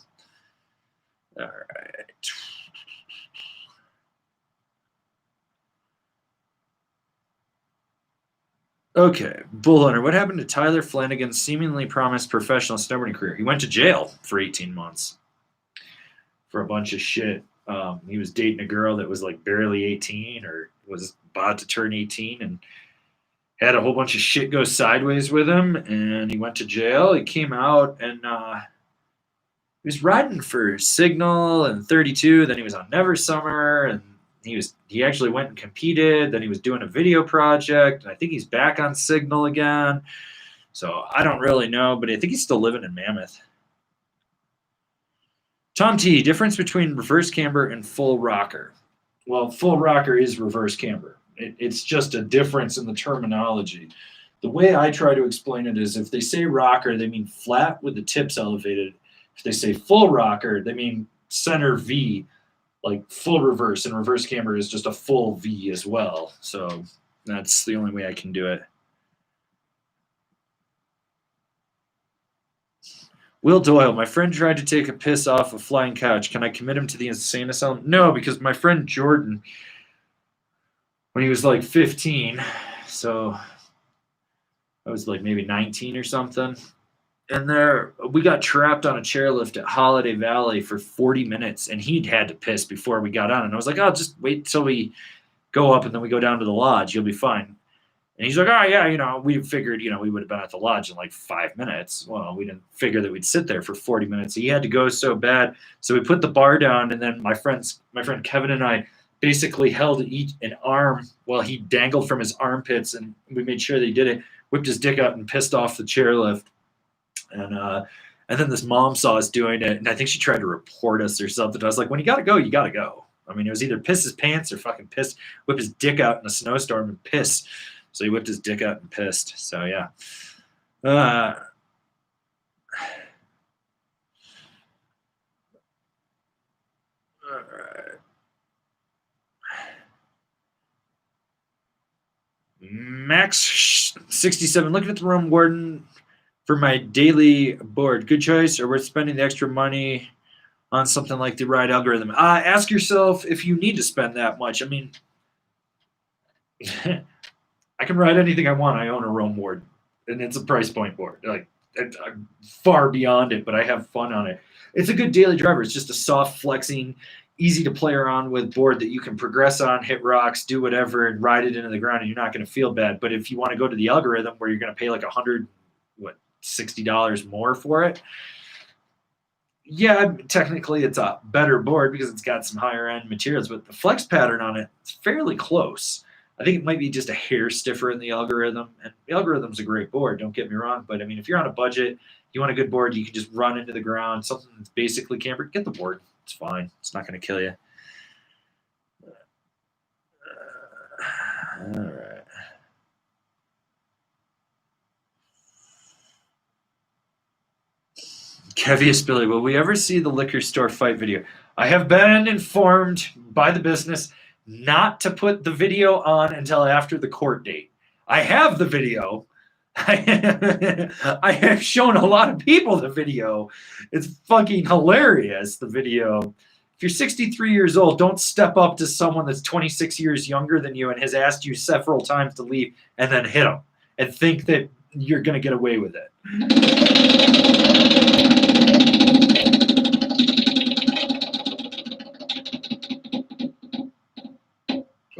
[SPEAKER 1] All right. Okay, Bull Hunter. What happened to Tyler Flanagan's seemingly promised professional snowboarding career? He went to jail for 18 months for a bunch of shit. He was dating a girl that was like barely 18 or was about to turn 18 and had a whole bunch of shit go sideways with him, and he went to jail. He came out and he was riding for Signal and 32. Then he was on Never Summer, and he actually went and competed. Then he was doing a video project, and I think he's back on Signal again. So I don't really know, but I think he's still living in Mammoth. Tom T, difference between reverse camber and full rocker. Well, full rocker is reverse camber. It's just a difference in the terminology. The way I try to explain it is if they say rocker, they mean flat with the tips elevated. If they say full rocker, they mean center V, like full reverse, and reverse camber is just a full V as well. So that's the only way I can do it. Will Doyle, my friend tried to take a piss off a flying couch. Can I commit him to the insane asylum? No, because my friend Jordan, when he was like 15, so I was like maybe 19 or something, and there we got trapped on a chairlift at Holiday Valley for 40 minutes, and he'd had to piss before we got on. And I was like, oh, just wait till we go up and then we go down to the lodge. You'll be fine. And he's like, oh, yeah, we figured, we would have been at the lodge in like 5 minutes. Well, we didn't figure that we'd sit there for 40 minutes. He had to go so bad. So we put the bar down, and then my friend Kevin and I basically held an arm while he dangled from his armpits, and we made sure that he did it, whipped his dick out and pissed off the chairlift. And then this mom saw us doing it, and I think she tried to report us or something. I was like, when you got to go, you got to go. I mean, it was either piss his pants or fucking whip his dick out in a snowstorm and piss. So he whipped his dick out and pissed. So, yeah. All right. Max67, looking at the room warden for my daily board. Good choice, or worth spending the extra money on something like the ride algorithm? Ask yourself if you need to spend that much. I mean, I can ride anything I want. I own a Rome board, and it's a price point board. Like I'm far beyond it, but I have fun on it. It's a good daily driver. It's just a soft, flexing, easy to play around with board that you can progress on, hit rocks, do whatever, and ride it into the ground, and you're not going to feel bad. But if you want to go to the algorithm where you're going to pay like $60 more for it, yeah, technically it's a better board because it's got some higher end materials, but the flex pattern on it is fairly close. I think it might be just a hair stiffer in the algorithm. And the algorithm's a great board, don't get me wrong. But I mean, if you're on a budget, you want a good board, you can just run into the ground, something that's basically cambered, get the board. It's fine. It's not going to kill you. All right. Kevious Billy, will we ever see the liquor store fight video? I have been informed by the business not to put the video on until after the court date. I have the video. I have shown a lot of people the video. It's fucking hilarious, the video. If you're 63 years old, don't step up to someone that's 26 years younger than you and has asked you several times to leave and then hit them and think that you're going to get away with it.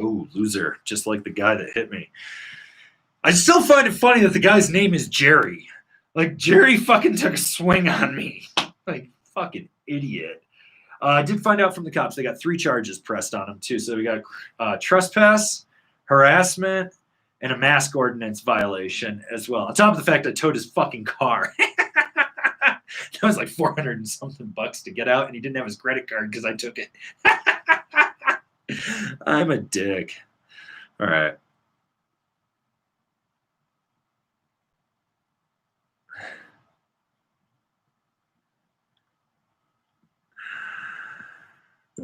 [SPEAKER 1] Oh, loser. Just like the guy that hit me. I still find it funny that the guy's name is Jerry. Like, Jerry fucking took a swing on me. Like, fucking idiot. I did find out from the cops they got 3 charges pressed on him, too. So we got trespass, harassment, and a mask ordinance violation as well. On top of the fact I towed his fucking car. That was like $400 and something bucks to get out, and he didn't have his credit card because I took it. I'm a dick. All right.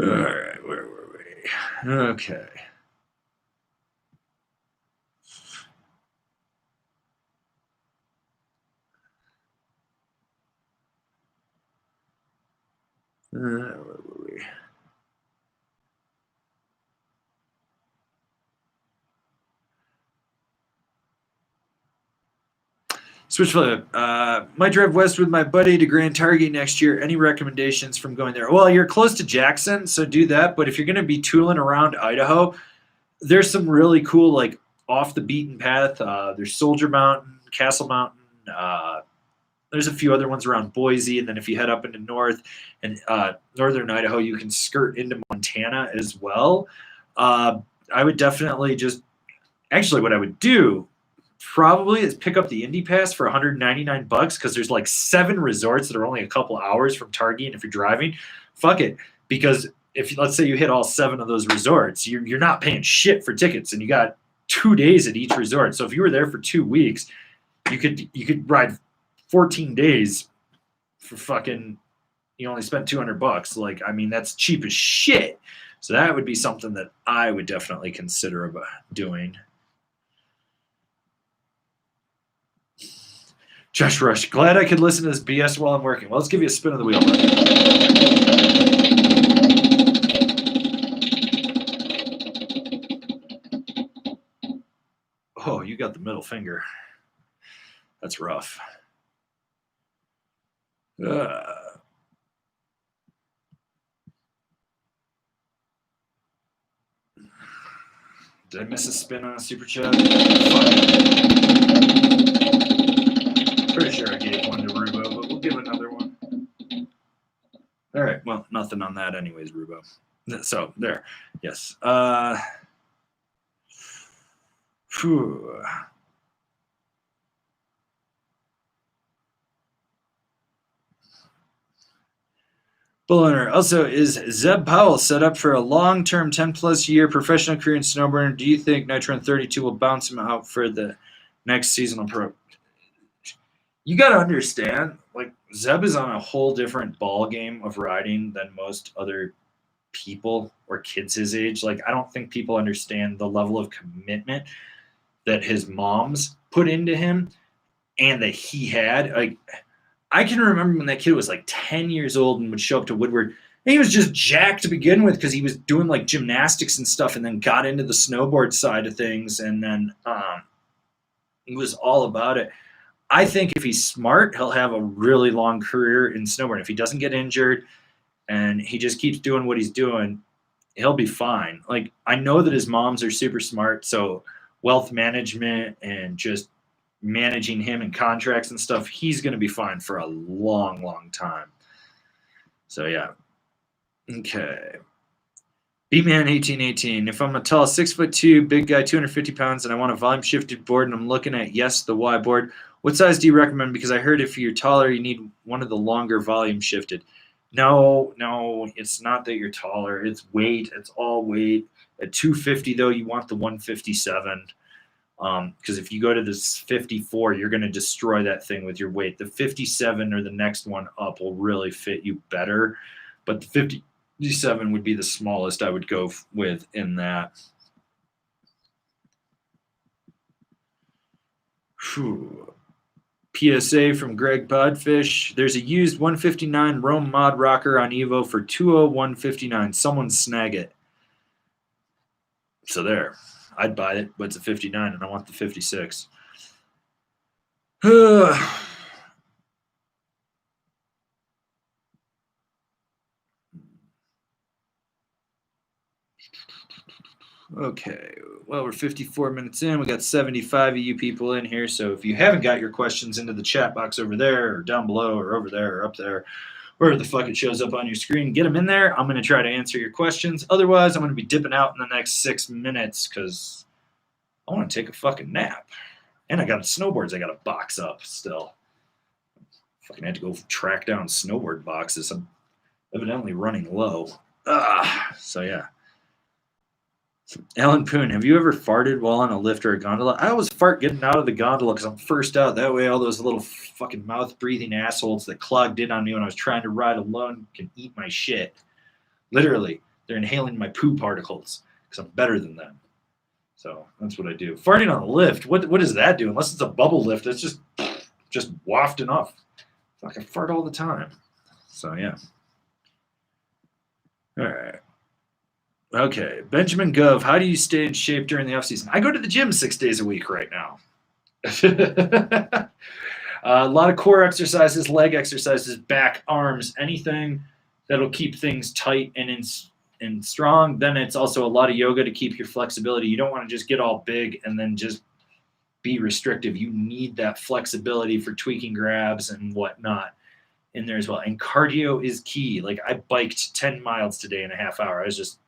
[SPEAKER 1] All right, where were we? Okay. Switch flip. Might drive west with my buddy to Grand Targhee next year. Any recommendations from going there? Well, you're close to Jackson, so do that. But if you're going to be tooling around Idaho, there's some really cool, like, off the beaten path. There's Soldier Mountain, Castle Mountain. There's a few other ones around Boise, and then if you head up into northern Idaho, you can skirt into Montana as well. I would definitely actually what I would do probably is pick up the Indy Pass for $199 because there's like 7 resorts that are only a couple hours from Targhee, and if you're driving, fuck it, because if let's say you hit all 7 of those resorts, you're not paying shit for tickets, and you got 2 days at each resort. So if you were there for 2 weeks, you could ride 14 days for fucking, you only spent $200. Like, I mean, that's cheap as shit. So that would be something that I would definitely consider about doing. Josh Rush, glad I could listen to this BS while I'm working. Well, let's give you a spin of the wheel. Oh, you got the middle finger. That's rough. Did I miss a spin on a super chat? Pretty sure I gave one to Rubo, but we'll give another one. All right. Well, nothing on that anyways, Rubo. So, there. Yes. Phew. Bull owner. Also, is Zeb Powell set up for a long-term 10-plus year professional career in snowboarding? Do you think Nitro 32 will bounce him out for the next seasonal pro? You got to understand, like, Zeb is on a whole different ball game of riding than most other people or kids his age. Like, I don't think people understand the level of commitment that his moms put into him and that he had. Like, I can remember when that kid was like 10 years old and would show up to Woodward. And he was just jacked to begin with because he was doing like gymnastics and stuff, and then got into the snowboard side of things, and then he was all about it. I think if he's smart, he'll have a really long career in snowboarding. If he doesn't get injured and he just keeps doing what he's doing, he'll be fine. Like, I know that his moms are super smart, so wealth management and just managing him and contracts and stuff, he's going to be fine for a long, long time. So, yeah. Okay. B-Man 1818. If I'm a tall 6'2", big guy, 250 pounds, and I want a volume shifted board, and I'm looking at the Y board, what size do you recommend? Because I heard if you're taller, you need one of the longer volume shifted. No, it's not that you're taller. It's weight. It's all weight. At 250, though, you want the 157. Because if you go to this 54, you're going to destroy that thing with your weight. The 57 or the next one up will really fit you better. But the 57 would be the smallest I would go with in that. Whew. PSA from Greg Podfish. There's a used 159 Rome Mod Rocker on Evo for $201.59. Someone snag it. So there. I'd buy it, but it's a 59, and I want the 56. Okay, well, we're 54 minutes in. We got 75 of you people in here, so if you haven't got your questions into the chat box over there or down below or over there or up there, wherever the fuck it shows up on your screen, get them in there. I'm going to try to answer your questions. Otherwise, I'm going to be dipping out in the next 6 minutes because I want to take a fucking nap. And I got snowboards I got to box up still. Fucking had to go track down snowboard boxes. I'm evidently running low. So yeah. Alan Poon, have you ever farted while on a lift or a gondola? I always fart getting out of the gondola because I'm first out. That way all those little fucking mouth-breathing assholes that clogged in on me when I was trying to ride alone can eat my shit. Literally, they're inhaling my poo particles because I'm better than them. So that's what I do. Farting on a lift, what does that do? Unless it's a bubble lift, it's just wafting off. Like I fart all the time. So yeah. All right. Okay. Benjamin Gov, how do you stay in shape during the off season? I go to the gym 6 days a week right now. A lot of core exercises, leg exercises, back, arms, anything that'll keep things tight and strong. Then it's also a lot of yoga to keep your flexibility. You don't want to just get all big and then just be restrictive. You need that flexibility for tweaking grabs and whatnot in there as well. And cardio is key. Like I biked 10 miles today in a half hour. I was just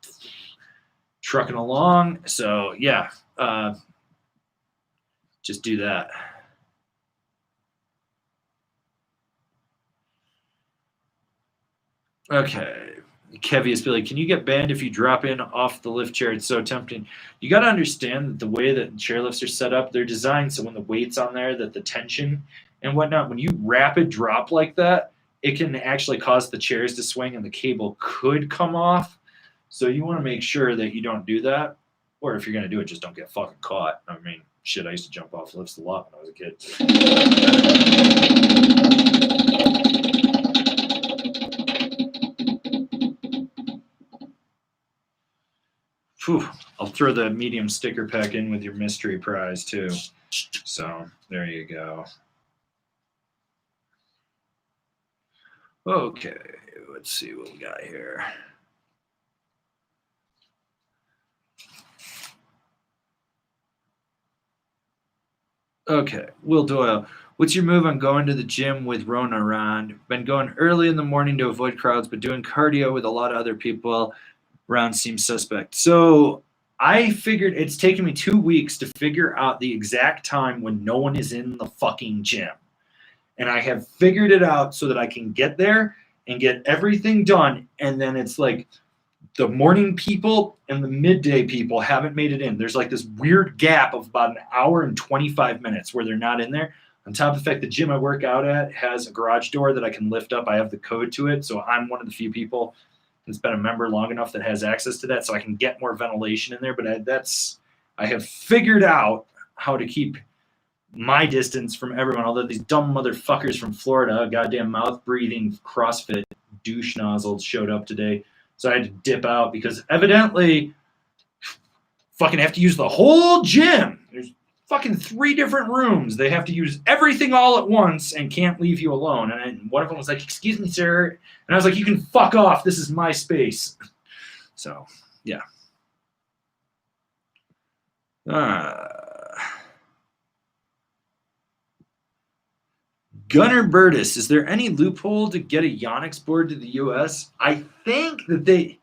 [SPEAKER 1] trucking along. So yeah, just do that. Okay. Kevy is like, can you get banned if you drop in off the lift chair? It's so tempting. You got to understand that the way that chairlifts are set up, they're designed so when the weight's on there, that the tension and whatnot, when you rapid drop like that, it can actually cause the chairs to swing and the cable could come off. So you want to make sure that you don't do that. Or if you're going to do it, just don't get fucking caught. I mean, shit, I used to jump off lifts a lot when I was a kid. Whew. I'll throw the medium sticker pack in with your mystery prize too. So there you go. Okay, let's see what we got here. Okay, Will Doyle. What's your move on going to the gym with Rona around? Been going early in the morning to avoid crowds, but doing cardio with a lot of other people around seems suspect. So I figured it's taken me 2 weeks to figure out the exact time when no one is in the fucking gym. And I have figured it out so that I can get there and get everything done. And then it's like the morning people and the midday people haven't made it in. There's like this weird gap of about an hour and 25 minutes where they're not in there. On top of the fact, the gym I work out at has a garage door that I can lift up. I have the code to it. So I'm one of the few people that's been a member long enough that has access to that. So I can get more ventilation in there. But I have figured out how to keep my distance from everyone. Although these dumb motherfuckers from Florida, goddamn mouth breathing CrossFit douche nozzles showed up today. So I had to dip out because evidently fucking have to use the whole gym. There's fucking 3 different rooms. They have to use everything all at once and can't leave you alone. And one of them was like, excuse me, sir. And I was like, you can fuck off. This is my space. So, yeah. Gunnar Burtis, is there any loophole to get a Yonex board to the U.S.? I think that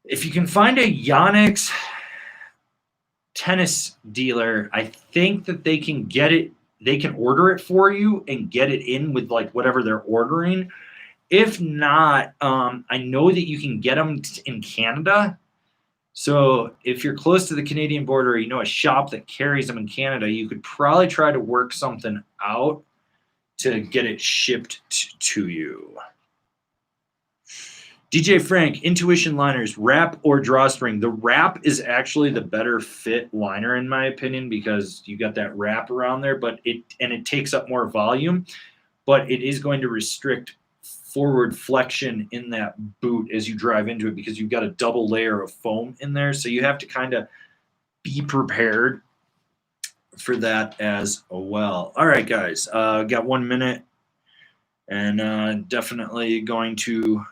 [SPEAKER 1] if you can find a Yonex tennis dealer, I think that they can get it. They can order it for you and get it in with like whatever they're ordering. If not, I know that you can get them in Canada. So if you're close to the Canadian border, or you know a shop that carries them in Canada, you could probably try to work something out to get it shipped to you. DJ Frank, Intuition liners, wrap or drawstring. The wrap is actually the better fit liner in my opinion because you got that wrap around there, but it takes up more volume, but it is going to restrict forward flexion in that boot as you drive into it because you've got a double layer of foam in there. So you have to kind of be prepared for that as well. All right, guys, got 1 minute and definitely going to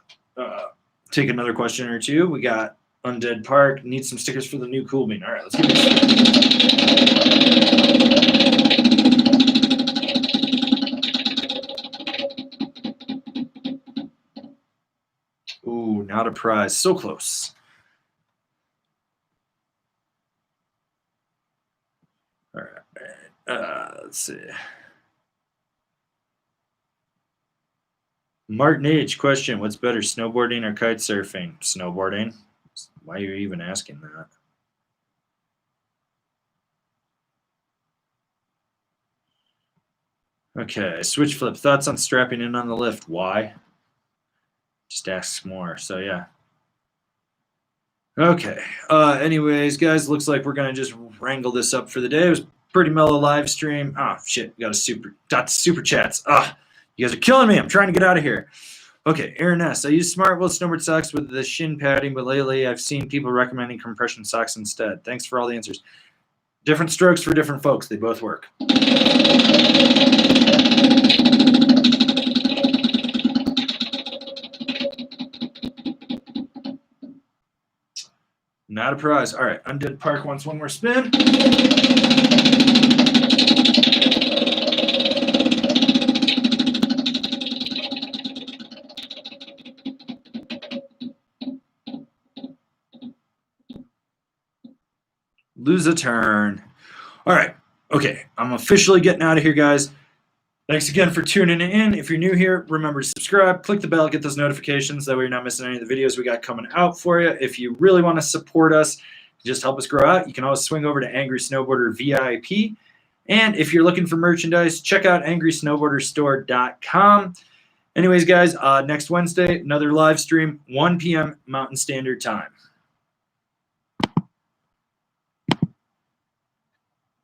[SPEAKER 1] take another question or two. We got Undead Park, need some stickers for the new Cool Bean. All right, let's get Ooh, not a prize. So close. All right. Let's see. Martin H. question. What's better, snowboarding or kite surfing? Snowboarding. Why are you even asking that? Okay. Switch flip. Thoughts on strapping in on the lift? Why? Just asks more. So, yeah. Okay. Anyways, guys, looks like we're going to just wrangle this up for the day. It was pretty mellow live stream. Oh, shit. We got the super chats. You guys are killing me. I'm trying to get out of here. Okay, Aaron S. I use Smartwool snowboard socks with the shin padding, but lately I've seen people recommending compression socks instead. Thanks for all the answers. Different strokes for different folks. They both work. Not a prize. All right, Undid Park wants one more spin. Lose a turn. All right. Okay, I'm officially getting out of here, guys. Thanks again for tuning in. If you're new here, remember to subscribe, click the bell, get those notifications. That way you're not missing any of the videos we got coming out for you. If you really want to support us, just help us grow out, you can always swing over to Angry Snowboarder VIP. And if you're looking for merchandise, check out angrysnowboarderstore.com. Anyways, guys, next Wednesday, another live stream, 1 p.m. Mountain Standard Time.